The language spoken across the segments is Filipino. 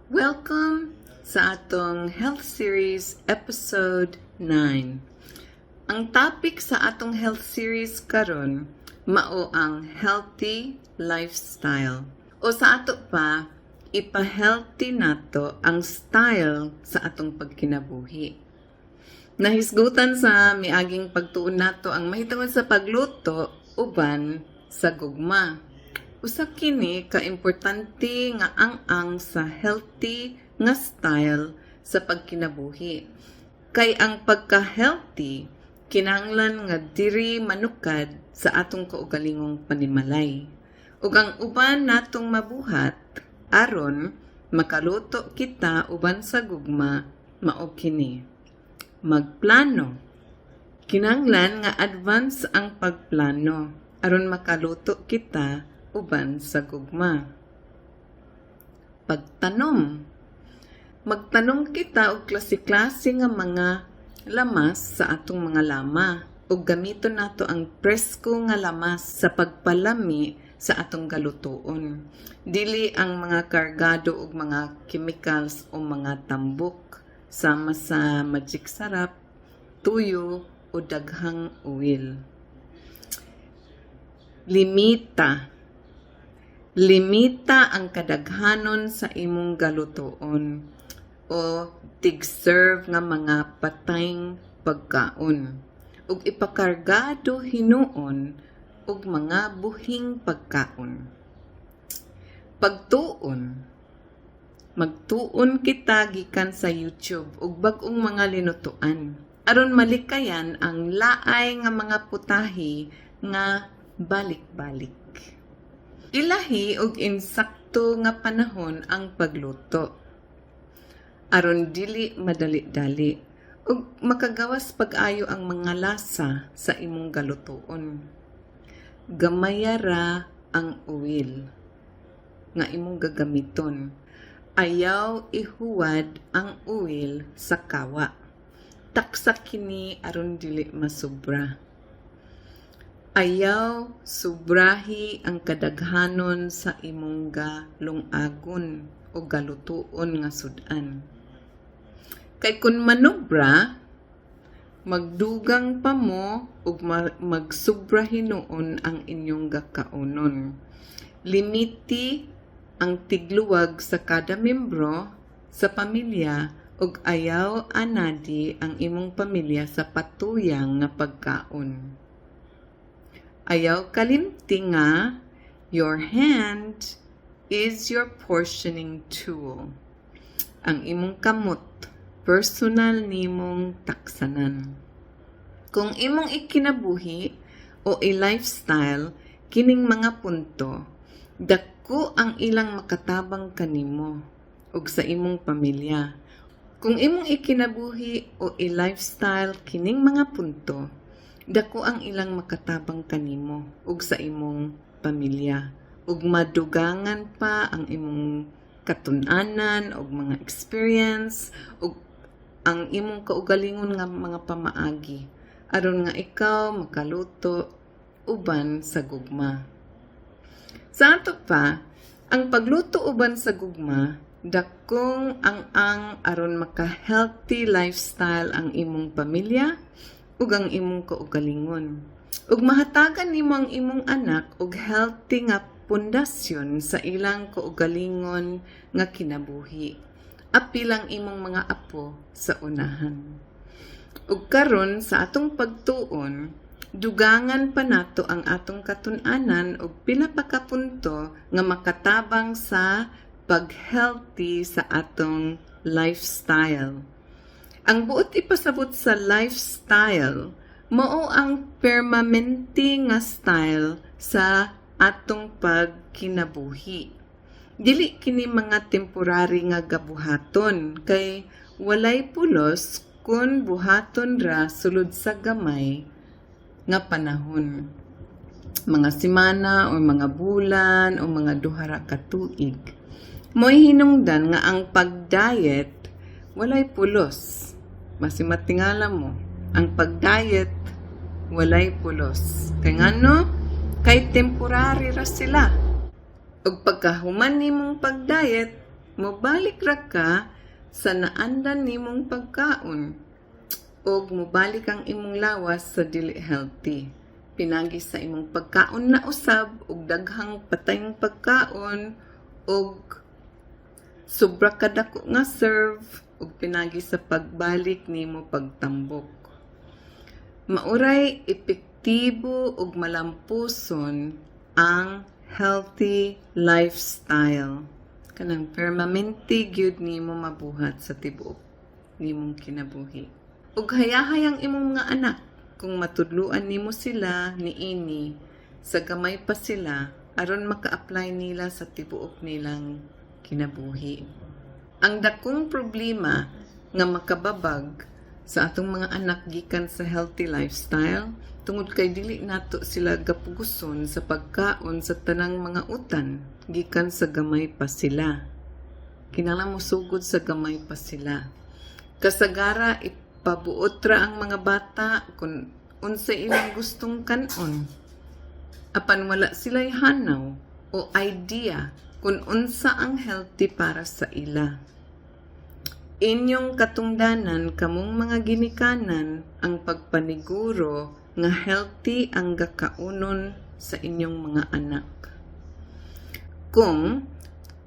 Welcome sa atong Health Series Episode 9. Ang topic sa atong Health Series karon mao ang healthy lifestyle. O sa ato pa, ipa-healthy nato ang style sa atong pagkinabuhi. Nahisgutan sa miaging pagtuon nato ang mahitungod sa pagluto uban sa gugma. Usa kini ka-importante nga ang sa healthy nga style sa pagkinabuhi. Kay ang pagka-healthy kinahanglan nga diri manukad sa atong kaugalingong panimalay. Ug ang uban natong mabuhat aron makaluto kita uban sa gugma mao kini. Magplano. Kinahanglan nga advance ang pagplano aron makaluto kita uban sa gugma. Pagtanom. Magtanom kita og klase-klase nga mga lamas sa atong mga lama ug gamiton nato ang presko nga lamas sa pagpalami sa atong galutoon. Dili ang mga kargado og mga chemicals o mga tambok sama sa magic sarap, tuyo o daghang oil. Limita ang kadaghanon sa imong galutoon o tig-serve nga mga patayng pagkaon ug ipakargado hinuon ug mga buhing pagkaon. Pagtuon. Magtuon kita gikan sa YouTube ug bag-ong mga linutuan aron malikayan ang laay nga mga putahe nga balik-balik. Ilahi og insakto nga panahon ang pagluto aron dili madali-dali ug makagawas pag-ayo ang mga lasa sa imong galutoon. Gamaya ra ang oil nga imong gagamiton. Ayaw ihuwad ang oil sa kawa. Taksa kini aron dili masobra. Ayaw subrahi ang kadaghanon sa imong galungagon o galutuon nga sudan. Kay kun manobra, magdugang pa mo ug magsubra hinuon ang inyong gakaunon. Limiti ang tigluwag sa kada membro sa pamilya ug ayaw anadi ang imong pamilya sa patuyang nga pagkaon. Ayaw kalimti nga, your hand is your portioning tool. Ang imong kamot, personal nimong taksanan. Kung imong ikinabuhi o i-lifestyle, kining mga punto, dako ang ilang makatabang kanimo ug sa imong pamilya. Kung imong ikinabuhi o i-lifestyle kining mga punto, dako ang ilang makatabang kanimo ug sa imong pamilya ug madugangan pa ang imong katun-anan ug mga experience ug ang imong kaugalingon nga mga pamaagi aron nga ikaw makaluto uban sa gugma. Sa ato pa, ang pagluto uban sa gugma dakong ang aron maka-healthy lifestyle ang imong pamilya ug ang imong kaugalingon. Ug mahatagan nimo ang imong anak og healthy nga pundasyon sa ilang kaugalingon nga kinabuhi. Apil ang imong mga apo sa unahan. Ug karon sa atong pagtuon, dugangan pa nato ang atong katun-anan og pila pa ka punto nga makatabang sa pag-healthy sa atong lifestyle. Ang buot ipasabot sa lifestyle, mao ang permanente nga style sa atong pagkinabuhi. Dili kini mga temporary nga gabuhaton, kay walay pulos kun buhaton ra sulod sa gamay nga panahon. Mga semana o mga bulan o mga duha ra ka tuig. Mo'y hinungdan nga ang pag-diet walay pulos. Masimatingala mo, ang pag-diet walay pulos. Kay ngano? Kay temporary ra sila. Ug pagkahuman nimong pag-diet, mobalik ra ka sa naandan nimong pagkaon ug mobalik ang imong lawas sa dili healthy. Pinagi sa imong pagkaon na usab ug daghang patayng pagkaon ug sobra kadako nga serve ug pinagi sa pagbalik nimo pagtambok. Mauray epektibo ug malampuson ang healthy lifestyle. Kanang permanente gyud nimo mabuhat sa tibuok nimong kinabuhi. Ug hayahayang imong mga anak kung matudluan nimo sila niini sa gamay pa sila aron maka-apply nila sa tibuok nilang kinabuhi. Ang dakong problema nga makababag sa atong mga anak gikan sa healthy lifestyle tungod kay dili nato sila gapuguson sa pagkaon sa tanang mga utan gikan sa gamay pa sila. Kinahanglan mo sugod sa gamay pa sila. Kasagara pabuot ra ang mga bata kung unsa ilang gustong kanon. Apan wala sila'y hanaw o idea kung unsa ang healthy para sa ila. Inyong katungdanan kamong mga ginikanan ang pagpaniguro nga healthy ang gakaunon sa inyong mga anak. Kung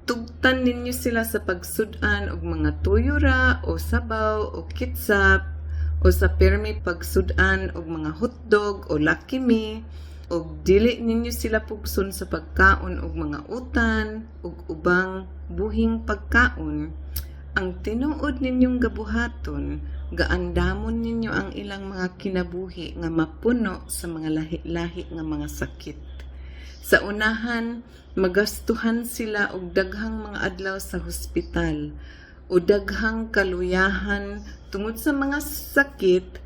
tugtan ninyo sila sa pagsudan og mga tuyura o sabaw o kitsap o sa permi pagsudan og mga hotdog o Lucky Me o dili ninyo sila pugson sa pagkaon og mga utan ug ubang buhing pagkaon, ang tinuod ninyong gabuhaton gaandamon ninyo ang ilang mga kinabuhi nga mapuno sa mga lahi-lahi nga mga sakit. Sa unahan, magastuhan sila og daghang mga adlaw sa hospital o daghang kaluyahan tungod sa mga sakit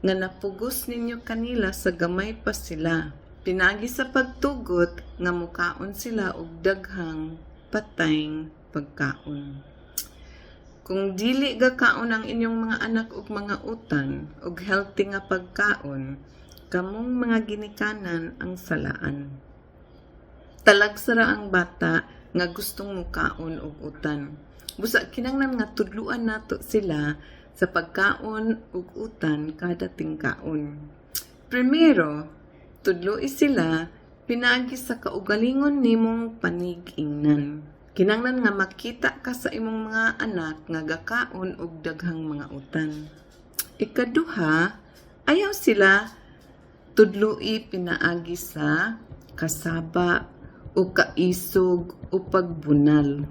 nga napugos ninyo kanila sa gamay pa sila. Pinagi sa pagtugot nga mukaon sila og daghang patayng pagkaon. Kung dili gakaon ang inyong mga anak og mga utan og healthy nga pagkaon, kamong mga ginikanan ang salaan. Talagsara ang bata nga gustong mukaon og utan. Busa kinahanglan nga tudluan nato sila sa pagkaon ug utan kada tingkaon. Primero, tudloi sila pinagi sa kaugalingon nimong panig-ingnan. Kinahanglan nga makita ka sa imong mga anak nga gakaon og daghang mga utan. Ikaduha, ayaw sila tudloi pinaagi sa kasaba o kaisog o pagbunal.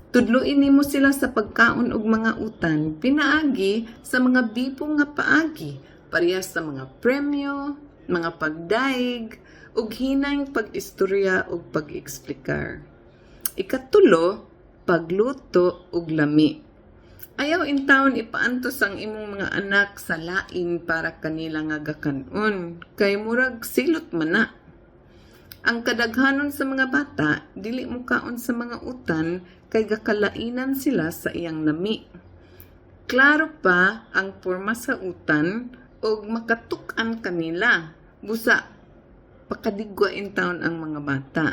Tudluin nimo sila sa pagkaon og mga utan, pinaagi sa mga bipong nga paagi, parehas sa mga premyo, mga pagdaig, ug hinay pag-istorya ug pag-eksplikar. Ikatulo, pagluto ug lami. Ayaw intawon ipaantos ang imong mga anak sa lain para kanila nga gakanon, kay murag silot man na. Ang kadaghanon sa mga bata, dili mo kaon sa mga utan kay gakalainan sila sa iyang lami. Klaro pa ang porma sa utan og makatukan kanila. Busa, pakadigwa in taon ang mga bata.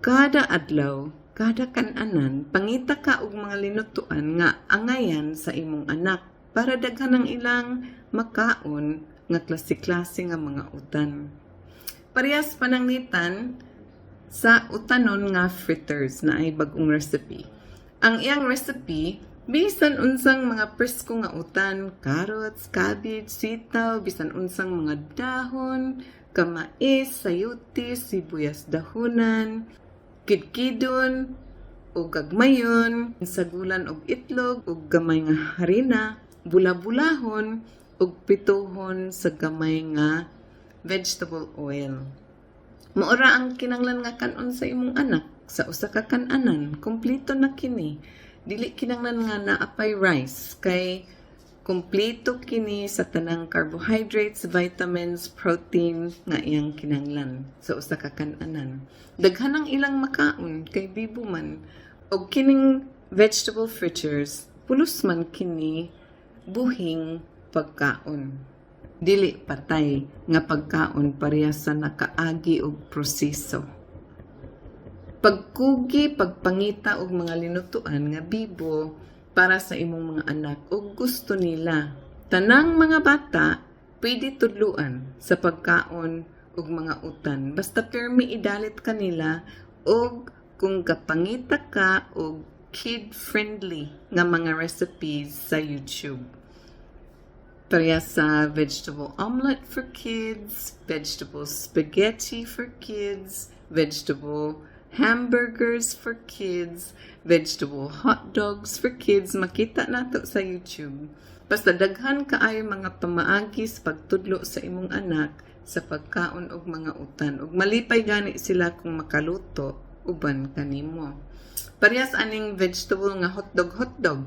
Kada adlaw, kada kananan, pangita ka og mga linutuan nga angayan sa imong anak para daghan ang ilang makaon nga klase-klase nga mga utan. Parehas pananglitan sa utanon nga fritters na ay bagong recipe. Ang iyang recipe, bisan unsang mga presko nga utan, carrots, cabbage, sitaw, bisan unsang mga dahon, kamais, sayotis, sibuyas dahonan, kidkidon, o gagmayon, sagulan og itlog, o gamay nga harina, bula-bulahon, o pituhon sa gamay nga vegetable oil. Maura ang kinanglan nga kanon sa imong anak sa usa ka kananan, kompleto na kini. Dili kinanglan nga naapay rice kay kompleto kini sa tanang carbohydrates, vitamins, protein nga iyang kinanglan sa usa ka kananan. Daghan ang ilang makaon kay bibo man og kining vegetable fritters pulos man kini buhing pagkaon. Dili patay nga pagkaon parehas sa nakaagi og proseso. Pagkugi, pagpangita og mga linutuan nga bibo para sa imong mga anak ug gusto nila. Tanang mga bata pwede tudluan sa pagkaon ug mga utan. Basta permi idalit kanila og kung kapangita ka og kid-friendly nga mga recipes sa YouTube. Pareha sa vegetable omelette for kids, vegetable spaghetti for kids, vegetable hamburgers for kids, vegetable hot dogs for kids. Makita nato sa YouTube. Basta daghan kaayo mga pamaagi sa pagtudlo sa imong anak sa pagkaon og mga utan. Ug malipay gani sila kung makaluto uban kanimo. Parehas aning vegetable nga hotdog.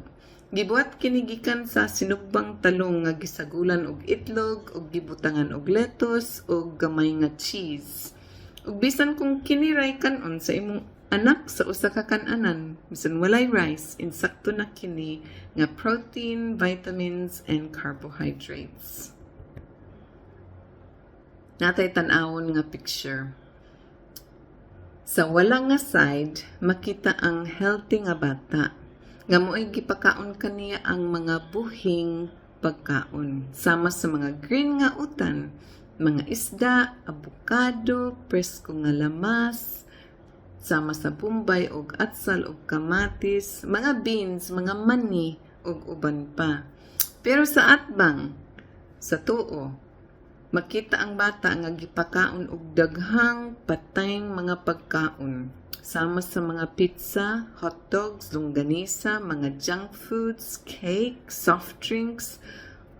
Gibuhat kini gikan sa sinugbang talong nga gisagulan og itlog ug gibutangan og lettuce ug gamay nga cheese. Ug bisan kung kini kanon sa imong anak sa usa ka kan-anan, bisan walay rice, insakto na kini nga protein, vitamins, and carbohydrates. Natay tan-awon nga picture. Sa wala nga side, makita ang healthy nga bata. Nga mo'y gipakaon kaniya ang mga buhing pagkaon. Sama sa mga green nga utan, mga isda, avocado, presko nga lamas, sama sa bumbay og atsal og kamatis, mga beans, mga mani og uban pa. Pero sa atbang, sa tuo, makita ang bata nga gipakaon og daghang patayng mga pagkaon. Sama sa mga pizza, hot dogs, longganisa, mga junk foods, cake, soft drinks,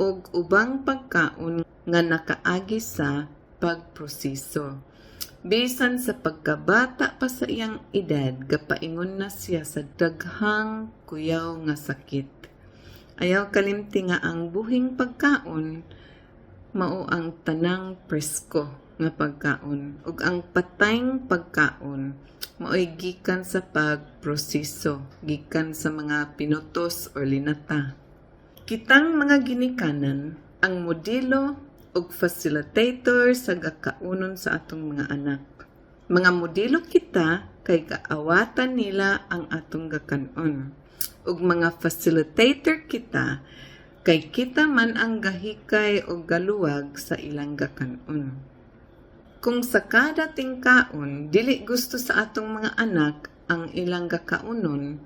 ug ubang pagkaon nga nakaagi sa pagproseso. Bisan sa pagkabata pa sa iyang edad, gapaingon na siya sa daghang kuyaw nga sakit. Ayaw kalimti nga ang buhing pagkaon mao ang tanang presko nga pagkaon ug ang patayng pagkaon mao'y gikan sa pagproseso, gikan sa mga pinutos o linata. Kitang mga ginikanan ang modelo ug facilitator sa gakaunon sa atong mga anak. Mga modelo kita kay kaawatan nila ang atong gakanon. Ug mga facilitator kita kay kita man ang gahikay o galuwag sa ilang gakanon. Kung sa kada tingkaon, dili gusto sa atong mga anak ang ilang gakaunon,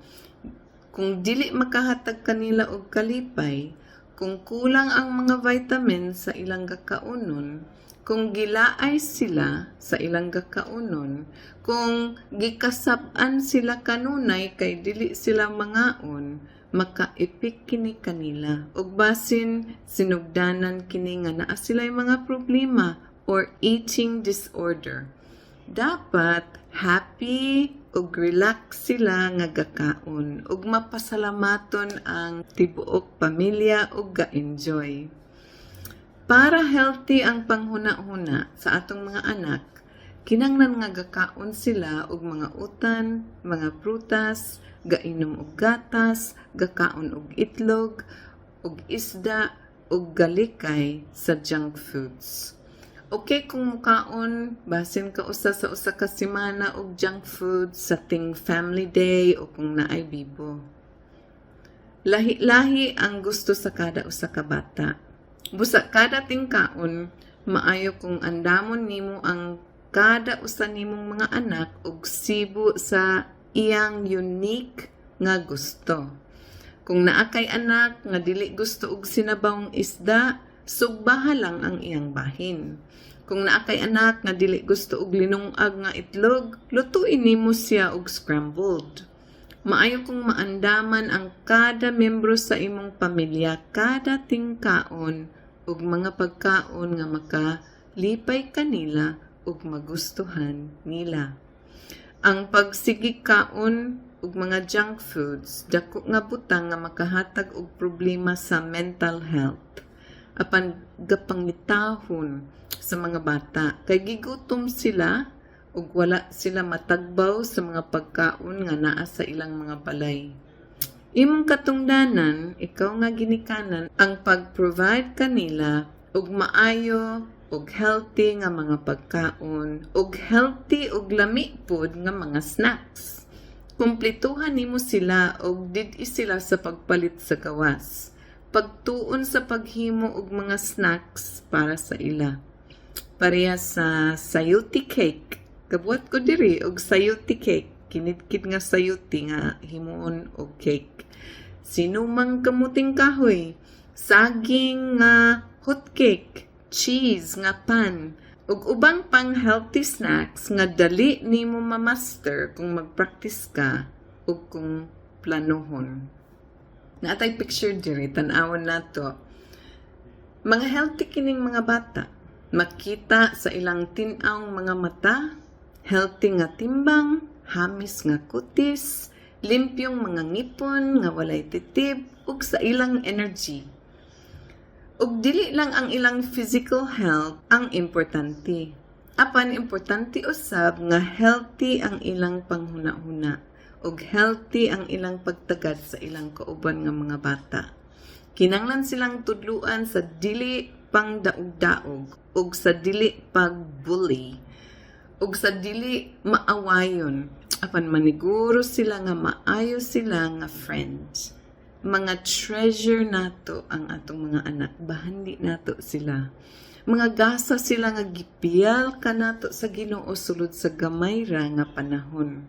kung dili makahatag kanila og kalipay, kung kulang ang mga vitamins sa ilang gakaunon, kung gilaay sila sa ilang gakaunon, kung gikasab-an sila kanunay kay dili sila mangaon, makaipik kini kanila ug basin sinugdanan kini nga naa sila'y mga problema or eating disorder. Dapat happy ug relax sila nga gakaon ug mapasalamaton ang tibuok pamilya ug ga-enjoy. Para healthy ang panghuna-huna sa atong mga anak, kinahanglan nga gakaon sila og mga utan, mga prutas, gainom og gatas, gakaon og itlog, og isda, og galikay sa junk foods. Okay kung mukaon, basin ka usa sa usa ka semana og junk food sa ting family day o kung naay bibo. Lahi-lahi ang gusto sa kada usa ka bata. Busa kada tingkaon, maayo kung andamon nimo ang kada usa nimong mga anak og sibo sa iyang unique nga gusto. Kung naa kay anak nga dili gusto og sinabawng isda, sugbaha lang ang iyang bahin. Kung naa kay anak nga dili gusto og linungag nga itlog, lutuin nimo siya og scrambled. Maayo kung maandaman ang kada membro sa imong pamilya, kada tingkaon ug mga pagkaon nga makalipay kanila ug magustuhan nila. Ang pagsigig kaon ug mga junk foods dako nga butang nga makahatag og problema sa mental health. Apan gapangitahon sa mga bata kay gigutom sila ug wala sila matagbaw sa mga pagkaon nga naa sa ilang mga balay. Imong katungdanan, ikaw nga ginikanan ang pag-provide kanila og maayo og healthy nga mga pagkaon, og healthy og lami pod nga mga snacks. Kumplituhan nimo sila og did sila sa pagpalit sa gawas. Pagtuon sa paghimo og mga snacks para sa ila. Pareha sa sayuti cake. Kabuhat ko diri og sayuti cake. Kinidkid nga sayuti nga himuon og cake. Sinumang kamuting kahoy, saging nga hot cake, cheese nga pan, ug ubang pang healthy snacks nga dali nimo ma-master kung mag-practice ka ug kung planohon. Naatay picture diri, tan-awon nato. Mga healthy kining mga bata. Makita sa ilang tin-awng mga mata, healthy nga timbang, hamis nga kutis, limpyong mga ngipon nga walay titib, ug sa ilang energy. Ug dili lang ang ilang physical health ang importante. Apan importante usab nga healthy ang ilang panghuna-huna ug healthy ang ilang pagtagad sa ilang kauban nga mga bata. Kinanglan silang tudluan sa dili pang daog-daog ug sa dili pag-bully ug sa dili maawayon. Apan maniguro sila nga maayo sila nga friends. Mga treasure nato ang atong mga anak, bahandi nato sila. Mga gasa sila nga gipiyal ka nato sa Ginoo sulod sa gamay ra nga panahon.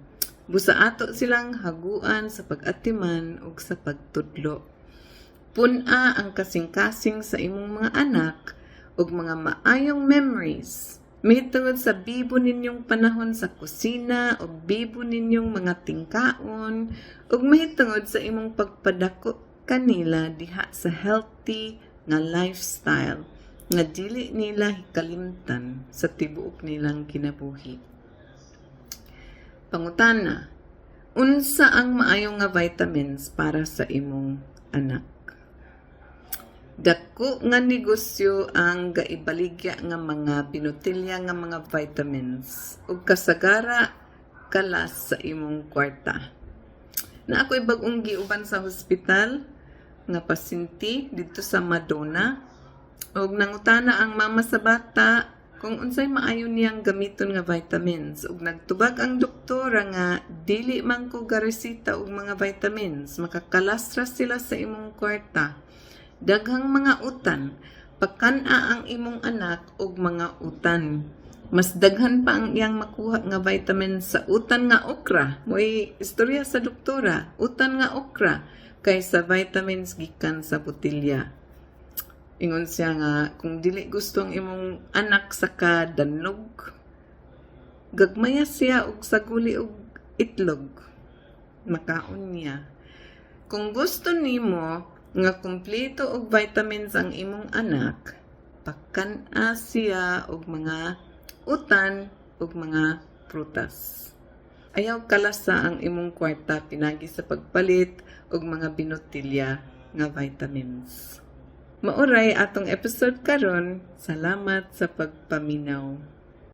Busa ato silang haguan sa pag-atiman ug sa pagtudlo. Puna ang kasing-kasing sa imong mga anak ug mga maayong memories. Mahitungod sa bibo ninyong panahon sa kusina o bibo ninyong mga tingkaon ug mahitungod sa imong pagpadako kanila diha sa healthy nga lifestyle nga dili nila hikalimtan sa tibuok nilang kinabuhi. Pangutana, unsa ang maayong nga vitamins para sa imong anak? Dako nga negosyo ang gaibaligya nga mga binutilya nga mga vitamins ug kasagara kalas sa imong kwarta. Na ako'y bagong giuban sa hospital nga pasyente dito sa Madonna ug nangutana ang mama sa bata kung unsay maayo niyang gamiton nga vitamins ug nagtubag ang doktora nga dili man ko garesita og mga vitamins, makakalastra sila sa imong kwarta. Daghang mga utan, pakana ang imong anak og mga utan. Mas daghan pa ang iyang makuha nga vitamin sa utan nga okra. Mo'y istorya sa doktora, utan nga okra kaysa vitamins gikan sa botilya. Ingon siya nga, kung dili gusto ang imong anak sa kadanog, gagmaya siya og saguli og itlog. Makaon niya. Kung gusto nimo nga kumpleto og vitamins ang imong anak, pakana siya og mga utan ug mga prutas. Ayaw kalasa ang imong kwarta pinagi sa pagpalit og mga binutilya nga vitamins. Mauray atong episode karon. Salamat sa pagpaminaw.